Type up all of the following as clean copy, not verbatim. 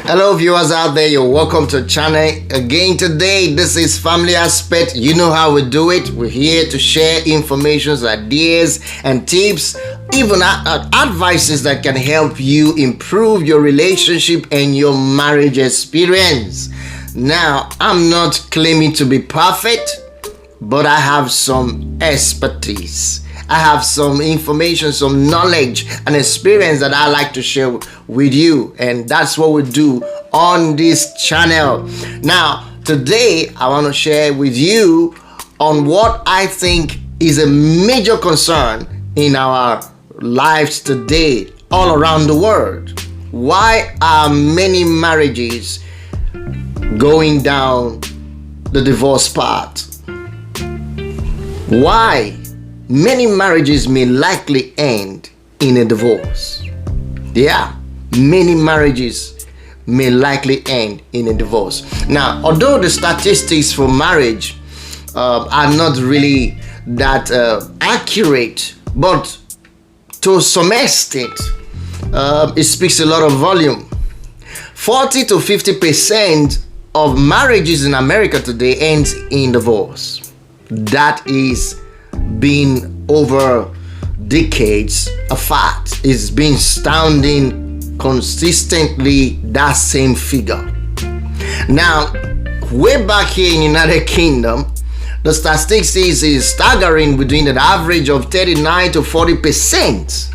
Hello viewers out there, you're welcome to the channel again. Today this is Family Aspect. You know how we do it. We're here to share information, ideas and tips, even advices that can help you improve your relationship and your marriage experience. Now, I'm not claiming to be perfect, but I have some expertise. I have some information, some knowledge and experience that I like to share with you, and that's what we do on this channel. Now, today I want to share with you on what I think is a major concern in our lives today all around the world. Why are many marriages going down the divorce path? Why many marriages may likely end in a divorce? Yeah, many marriages may likely end in a divorce. Now, although the statistics for marriage are not really that accurate, but to some extent, it speaks a lot of volume. 40 to 50% of marriages in America today ends in divorce. That is been over decades a fact. It's been standing consistently that same figure. Now, way back here in United Kingdom, the statistics is staggering between an average of 39 to 40%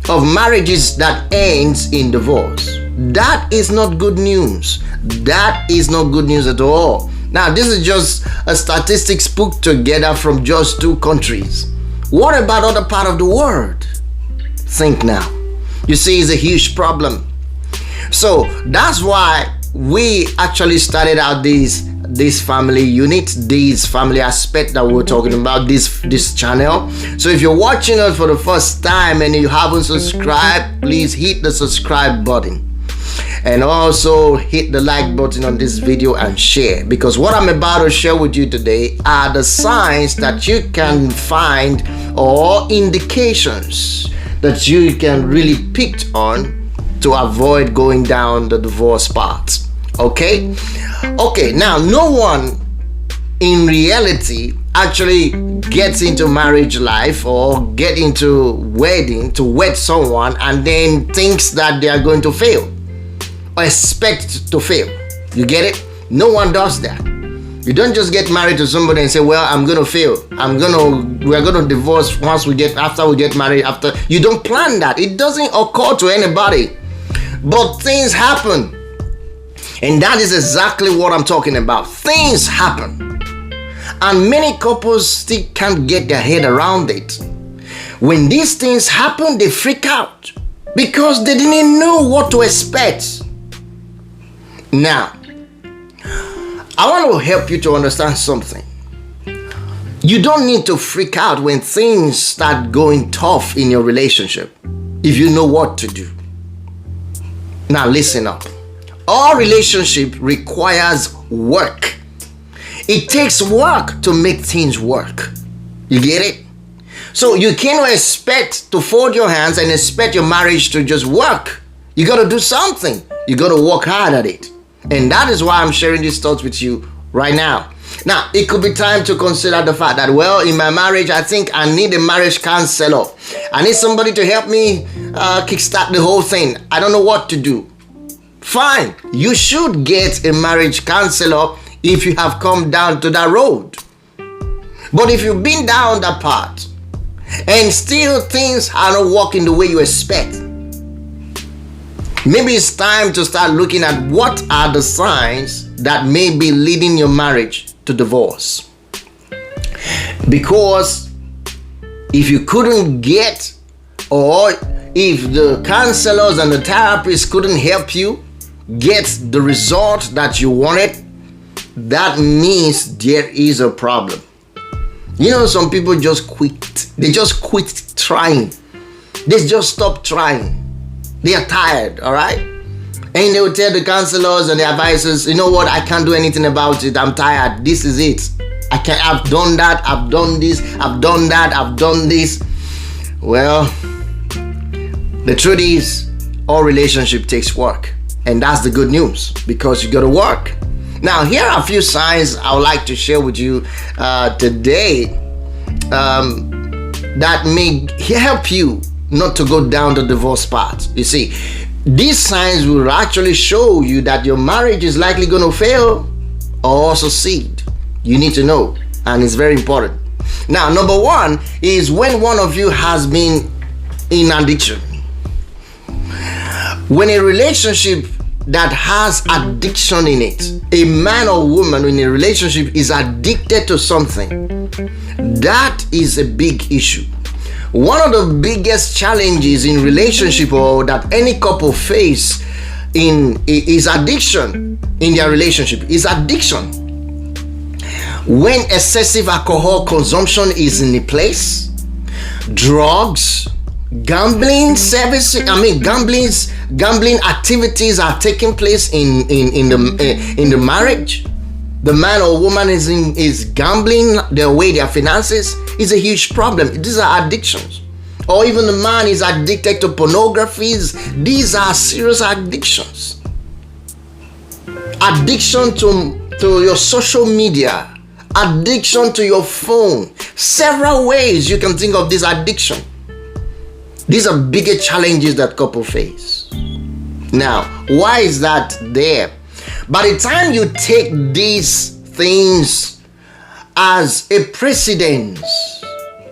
of marriages that ends in divorce. That is not good news. That is not good news at all. Now, this is just a statistics put together from just two countries. What about other part of the world? Think now. You see, it's a huge problem. So that's why we actually started out this family unit, this family aspect that we're talking about, this channel. So if you're watching us for the first time and you haven't subscribed, please hit the subscribe button. And also hit the like button on this video and share, because what I'm about to share with you today are the signs that you can find or indications that you can really pick on to avoid going down the divorce path. Okay, now no one in reality actually gets into marriage life or get into wedding to wed someone and then thinks that they are going to fail. Expect to fail. You get it? No one does that. You don't just get married to somebody and say, well, I'm gonna fail. We're gonna divorce after we get married. After you don't plan that. It doesn't occur to anybody. But things happen. And that is exactly what I'm talking about. Things happen. And many couples still can't get their head around it. When these things happen, they freak out because they didn't know what to expect. Now, I want to help you to understand something. You don't need to freak out when things start going tough in your relationship if you know what to do. Now listen up. All relationship requires work. It takes work to make things work. You get it? So you cannot expect to fold your hands and expect your marriage to just work. You got to do something. You got to work hard at it. And that is why I'm sharing these thoughts with you right now. Now, it could be time to consider the fact that, well, in my marriage, I think I need a marriage counselor. I need somebody to help me kickstart the whole thing. I don't know what to do. Fine. You should get a marriage counselor if you have come down to that road. But if you've been down that path and still things are not working the way you expect, maybe it's time to start looking at what are the signs that may be leading your marriage to divorce. Because if you couldn't get, or if the counselors and the therapists couldn't help you get the result that you wanted, that means there is a problem. You know, some people just quit. They just quit trying. They just stop trying. They are tired, all right? And they will tell the counselors and the advisors, you know what, I can't do anything about it. I'm tired. This is it. I've done that. I've done this. I've done that. I've done this. Well, the truth is, all relationship takes work. And that's the good news, because you got to work. Now, here are a few signs I would like to share with you today that may help you not to go down the divorce path. You see, these signs will actually show you that your marriage is likely going to fail or succeed. You need to know, and it's very important. Now, number one is when one of you has been in addiction. When a relationship that has addiction in it, a man or woman in a relationship is addicted to something, that is a big issue. One of the biggest challenges in relationship or that any couple face is addiction in their relationship, is addiction. When excessive alcohol consumption is in place, drugs, gambling activities are taking place in the marriage. The man or woman is gambling away their finances. Is a huge problem. These are addictions. Or even the man is addicted to pornographies. These are serious addictions. Addiction to your social media, addiction to your phone. Several ways you can think of this addiction. These are bigger challenges that couples face. Now, why is that there? By the time you take these things as a precedence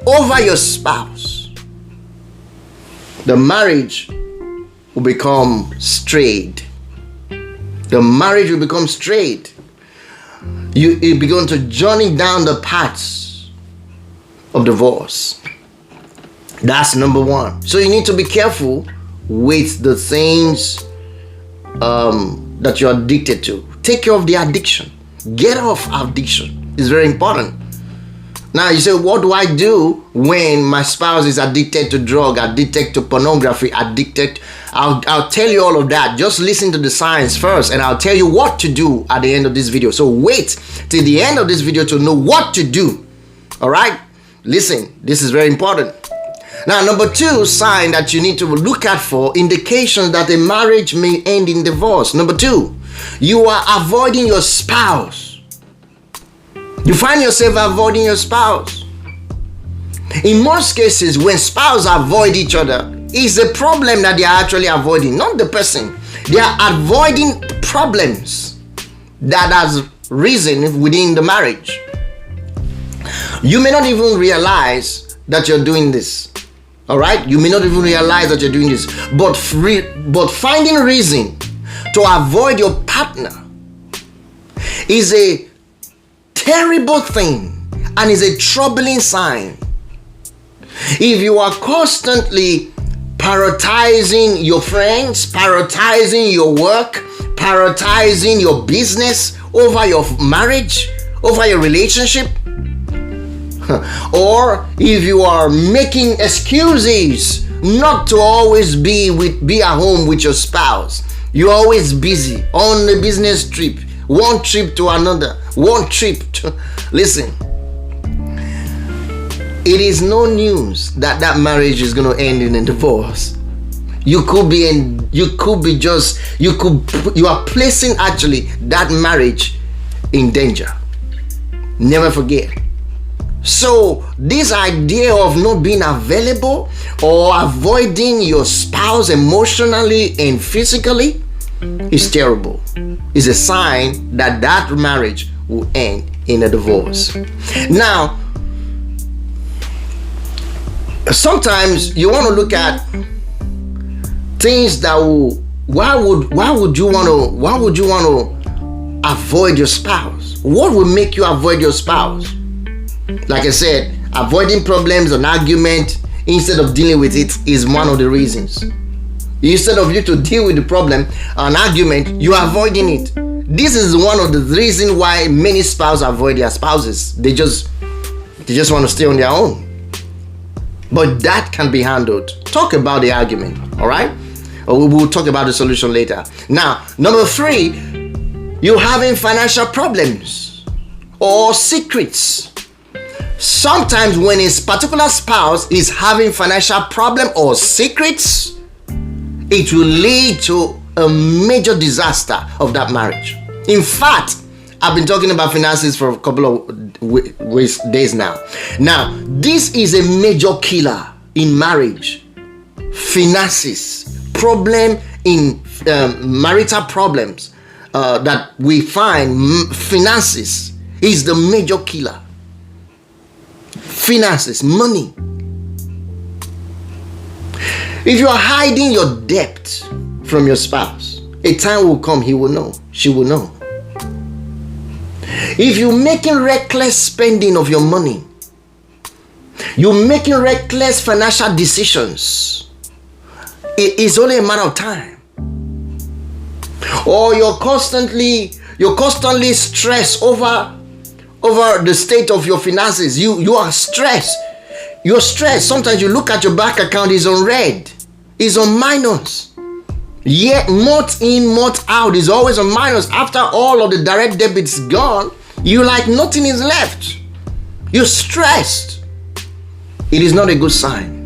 over your spouse, the marriage will become strayed. The marriage will become strayed. You begin to journey down the paths of divorce. That's number one. So you need to be careful with the things that you're addicted to. Take care of the addiction. Get off addiction. It's very important. Now you say, what do I do when my spouse is addicted to drug, addicted to pornography, addicted? I'll tell you all of that. Just listen to the signs first, and I'll tell you what to do at the end of this video. So wait till the end of this video to know what to do. All right? Listen, this is very important. Now, number two sign that you need to look at for indications that a marriage may end in divorce. Number two, you are avoiding your spouse. You find yourself avoiding your spouse. In most cases, when spouses avoid each other, it's a problem that they are actually avoiding, not the person. They are avoiding problems that has risen within the marriage. You may not even realize that you're doing this. All right, you may not even realize that you're doing this, but finding reason to avoid your partner is a terrible thing and is a troubling sign. If you are constantly prioritizing your friends, prioritizing your work, prioritizing your business over your marriage, over your relationship, or if you are making excuses not to always be at home with your spouse, you're always busy on a business trip, one trip to another, listen, it is no news that marriage is going to end in a divorce. You are placing actually that marriage in danger. Never forget. So this idea of not being available or avoiding your spouse emotionally and physically is terrible. It's a sign that marriage will end in a divorce. Now, sometimes you want to look at things that will, why would you want to avoid your spouse? What will make you avoid your spouse? Like I said, avoiding problems and argument instead of dealing with it is one of the reasons. Instead of you to deal with the problem, an argument, you are avoiding it. This is one of the reasons why many spouses avoid their spouses. They just want to stay on their own. But that can be handled. Talk about the argument, all right? Or we will talk about the solution later. Now, number three, you're having financial problems or secrets. Sometimes when a particular spouse is having financial problem or secrets, it will lead to a major disaster of that marriage. In fact, I've been talking about finances for a couple of days now. Now, this is a major killer in marriage. Finances, problem in marital problems that we find. Finances is the major killer. Finances, money. If you are hiding your debt from your spouse, a time will come he will know, she will know. If you're making reckless spending of your money, you're making reckless financial decisions, it is only a matter of time. Or you're constantly stressed over the state of your finances. You are stressed. You're stressed. Sometimes you look at your bank account, it's on red, it's on minus. Yet month in, month out is always on minus. After all of the direct debits gone, you like nothing is left. You're stressed. It is not a good sign.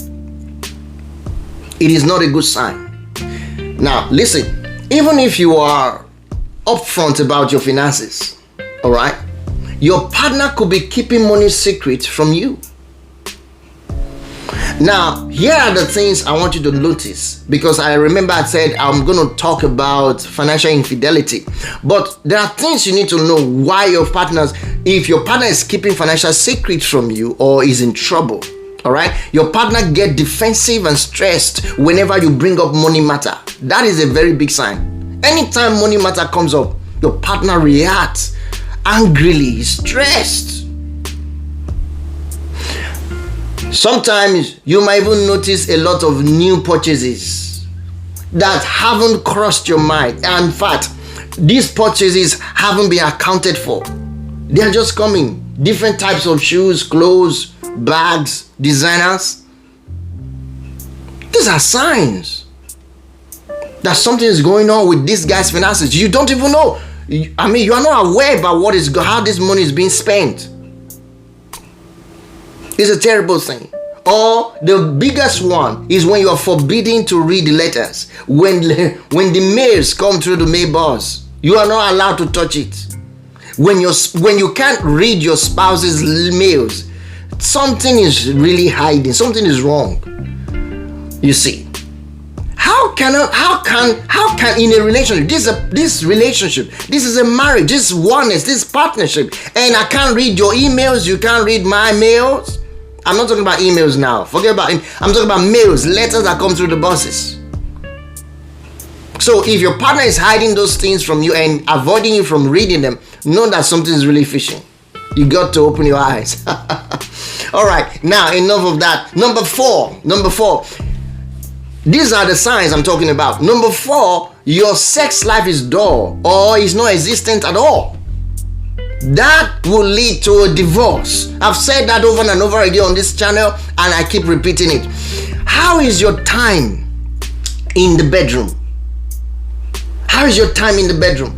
It is not a good sign. Now, listen, even if you are upfront about your finances, all right, your partner could be keeping money secret from you. Now, here are the things I want you to notice, because I remember I said I'm going to talk about financial infidelity. But there are things you need to know why your partners, if your partner is keeping financial secrets from you or is in trouble, all right, your partner get defensive and stressed whenever you bring up money matter. That is a very big sign. Anytime money matter comes up, your partner reacts angrily, stressed. Sometimes you might even notice a lot of new purchases that haven't crossed your mind. And in fact, these purchases haven't been accounted for. They're just coming. Different types of shoes, clothes, bags, designers. These are signs that something is going on with this guy's finances. You don't even know. I mean, you are not aware about how this money is being spent. It's a terrible thing. Or the biggest one is when you are forbidden to read the letters. When the mails come through the mailbox, you are not allowed to touch it. When you can't read your spouse's mails, something is really hiding. Something is wrong. You see, how can in a relationship, this relationship, this is a marriage, this oneness, this partnership, and I can't read your emails, you can't read my mails. I'm not talking about emails now. Forget about it. I'm talking about mails, letters that come through the buses. So if your partner is hiding those things from you and avoiding you from reading them, know that something is really fishing. You got to open your eyes. All right, now enough of that. Number four. These are the signs I'm talking about. Number 4, your sex life is dull or is not existent at all. That will lead to a divorce. I've said that over and over again on this channel, and I keep repeating it. How is your time in the bedroom? How is your time in the bedroom?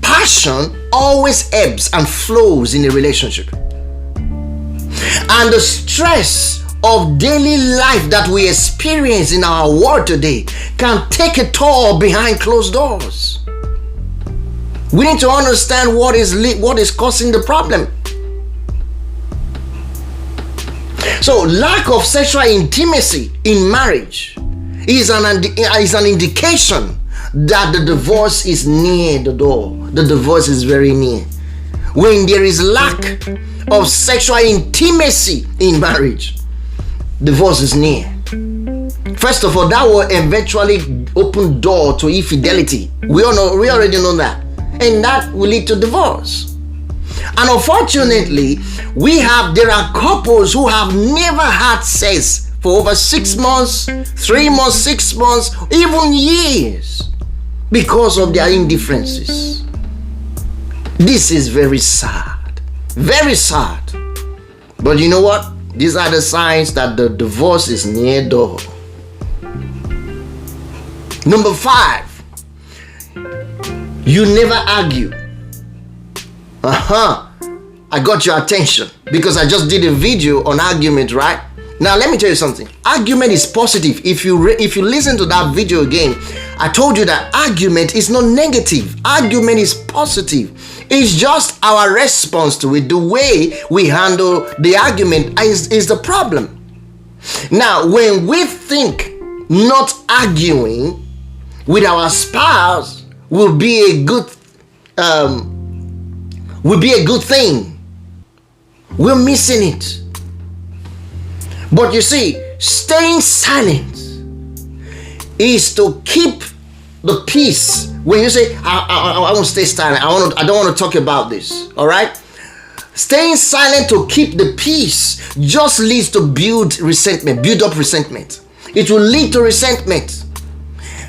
Passion always ebbs and flows in a relationship. And the stress of daily life that we experience in our world today can take a toll behind closed doors. We need to understand what is causing the problem. So lack of sexual intimacy in marriage is an indication that the divorce is near the door. The divorce is very near. When there is lack of sexual intimacy in marriage, divorce is near. First of all, that will eventually open door to infidelity. We already know that. And that will lead to divorce. And unfortunately, there are couples who have never had sex for over 6 months, 3 months, 6 months, even years, because of their indifferences. This is very sad. Very sad. But you know what? These are the signs that the divorce is near door. Number 5. You never argue. I got your attention because I just did a video on argument, right? Now let me tell you something. Argument is positive. If you listen to that video again, I told you that argument is not negative. Argument is positive. It's just our response to it. The way we handle the argument is the problem. Now, when we think not arguing with our spouse will be a good thing, we're missing it. But you see, staying silent is to keep the peace. When you say, I want to stay silent, I don't want to talk about this, all right? Staying silent to keep the peace just leads to build up resentment. It will lead to resentment.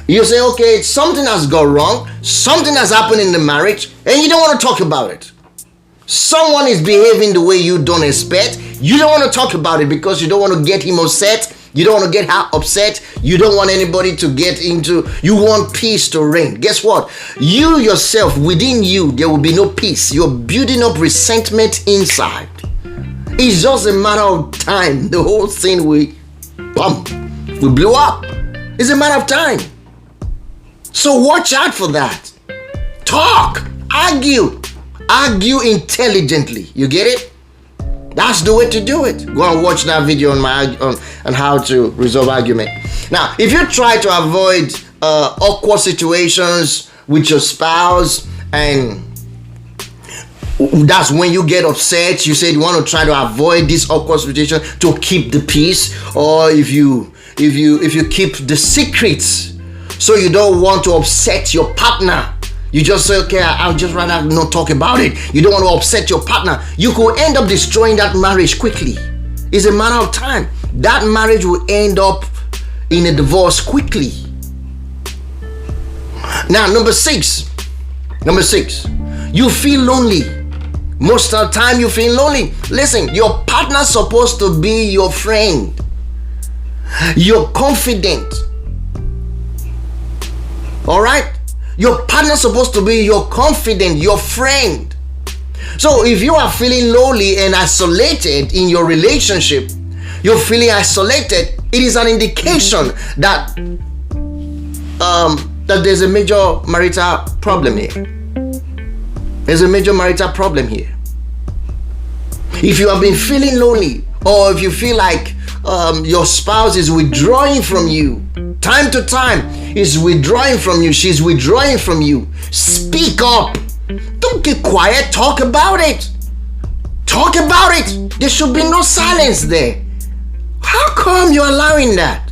You say, okay, something has gone wrong, something has happened in the marriage, and you don't want to talk about it. Someone is behaving the way you don't expect. You don't want to talk about it because you don't want to get him upset. You don't want to get her upset. You don't want anybody to get into, you want peace to reign. Guess what? You yourself, within you, there will be no peace. You're building up resentment inside. It's just a matter of time. The whole thing will blow up. It's a matter of time. So watch out for that. Talk, argue intelligently. You get it? That's the way to do it. Go and watch that video on how to resolve argument. Now, if you try to avoid awkward situations with your spouse, and that's when you get upset, you said you want to try to avoid this awkward situation to keep the peace, or if you keep the secrets so you don't want to upset your partner. You just say, okay, I'll just rather not talk about it. You don't want to upset your partner. You could end up destroying that marriage quickly. It's a matter of time. That marriage will end up in a divorce quickly. Now, number six, you feel lonely. Most of the time you feel lonely. Listen, your partner's supposed to be your friend. You're confident. All right? Your partner's supposed to be your confidant, your friend. So if you are feeling lonely and isolated in your relationship, you're feeling isolated, it is an indication that that there's a major marital problem here. There's a major marital problem here. If you have been feeling lonely, or if you feel like your spouse is withdrawing from you, time to time is withdrawing from you, she's withdrawing from you, speak up. Don't keep quiet. Talk about it. Talk about it. There should be no silence there. How come you're allowing that?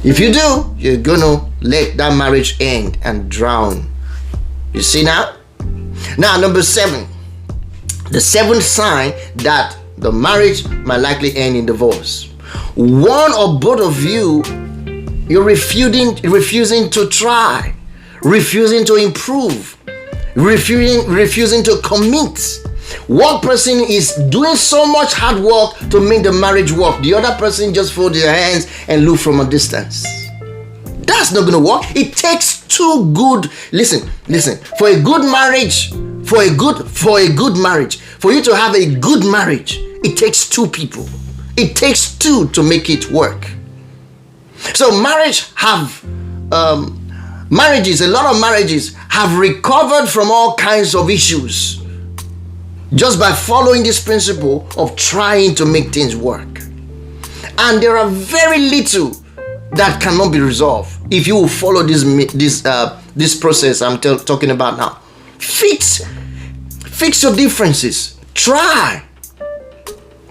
If you do, you're gonna let that marriage end and drown. You see now? Now, number 7. The 7th sign that the marriage might likely end in divorce. One or both of you, you're refusing to try, refusing to improve, refusing to commit. One person is doing so much hard work to make the marriage work. The other person just fold their hands and look from a distance. That's not gonna work. It takes two good, listen, for a good marriage, for you to have a good marriage, it takes two people. It takes two to make it work. So a lot of marriages have recovered from all kinds of issues just by following this principle of trying to make things work. And there are very little that cannot be resolved if you will follow this process I'm talking about now. Fix your differences. Try.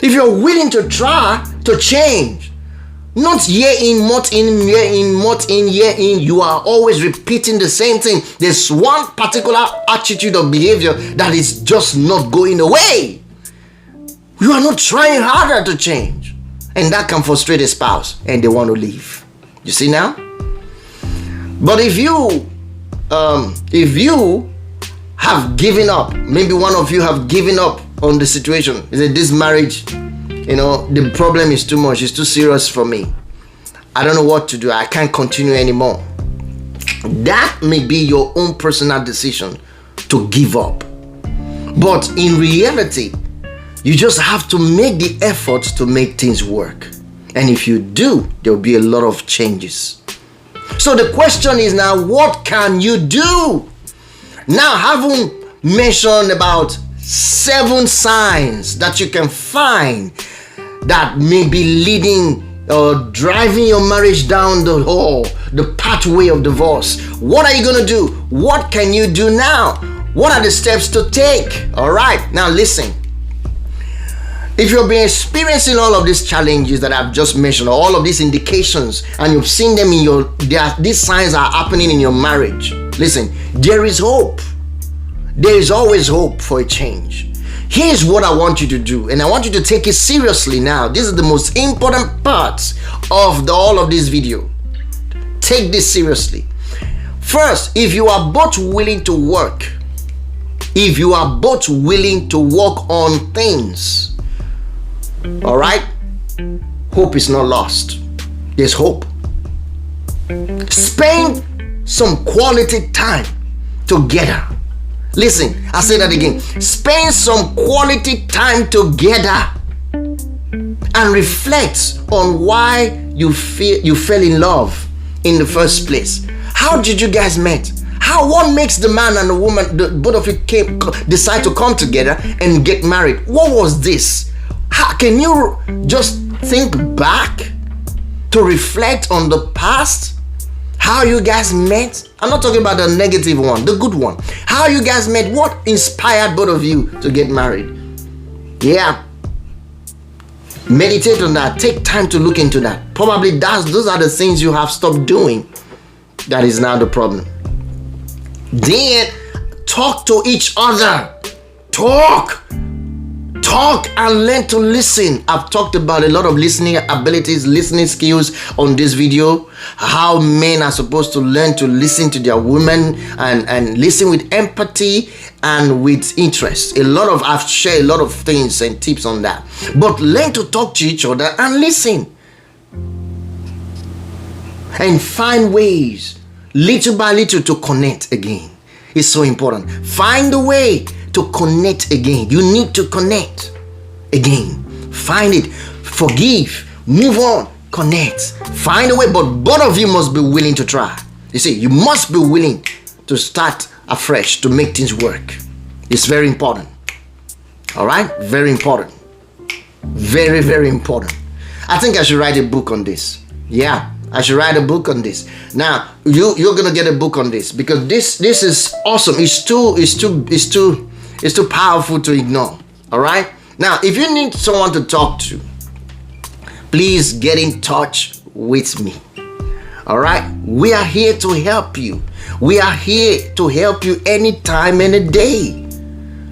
If you're willing to try to change, not year in, month in, year in, you are always repeating the same thing. There's one particular attitude or behavior that is just not going away. You are not trying harder to change. And that can frustrate a spouse and they want to leave. You see now? But if you have given up, maybe one of you have given up on the situation. You say, this marriage, the problem is too much. It's too serious for me. I don't know what to do. I can't continue anymore. That may be your own personal decision to give up. But in reality, You just have to make the effort to make things work. And if you do, there will be a lot of changes. So the question is now, what can you do? Now, having mentioned about 7 signs that you can find that may be leading or driving your marriage down the pathway of divorce. What are you going to do? What can you do now? What are the steps to take? All right, now listen. If you've been experiencing all of these challenges that I've just mentioned, all of these indications, and you've seen them in these signs are happening in your marriage, listen, there is hope. There is always hope for a change. Here's what I want you to do, and I want you to take it seriously now. This is the most important part of all of this video. Take this seriously. First, if you are both willing to work, if you are both willing to work on things, all right, hope is not lost. There's hope. Spend some quality time together. Listen, I say that again. Spend some quality time together and reflect on why you fell in love in the first place. How did you guys meet? What makes the man and the woman, both of you decide to come together and get married? What was this? How can you just think back to reflect on the past? How you guys met? I'm not talking about the negative one, the good one. How you guys met? What inspired both of you to get married? Yeah. Meditate on that. Take time to look into that. Probably those are the things you have stopped doing. That is now the problem. Then talk to each other. Talk and learn to listen. I've talked about a lot of listening abilities, listening skills on this video. How men are supposed to learn to listen to their women and listen with empathy and with interest. I've shared a lot of things and tips on that. But learn to talk to each other and listen. And find ways, little by little, to connect again. It's so important. Find a way to connect again. You need to connect again. Find it. Forgive. Move on. Connect. Find a way. But both of you must be willing to try. You see, you must be willing to start afresh to make things work. It's very important. All right? Very important. Very, very important. I think I should write a book on this. Yeah. I should write a book on this. Now, you're gonna get a book on this because this is awesome. It's too powerful to ignore. All right. Now, if you need someone to talk to, please get in touch with me. All right. We are here to help you. We are here to help you anytime, any day.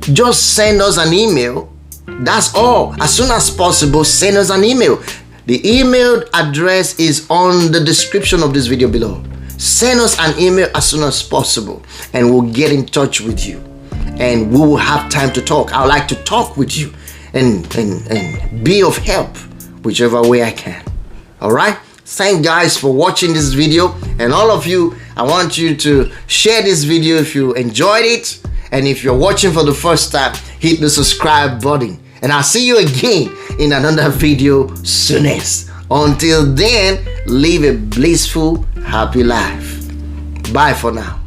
Just send us an email. That's all. As soon as possible, send us an email. The email address is on the description of this video below. Send us an email as soon as possible and we'll get in touch with you and we will have time to talk. I would like to talk with you and be of help whichever way I can. All right. Thank you guys for watching this video, and all of you, I want you to share this video if you enjoyed it, and if you're watching for the first time, hit the subscribe button. And I'll see you again in another video soonest. Until then, live a blissful, happy life. Bye for now.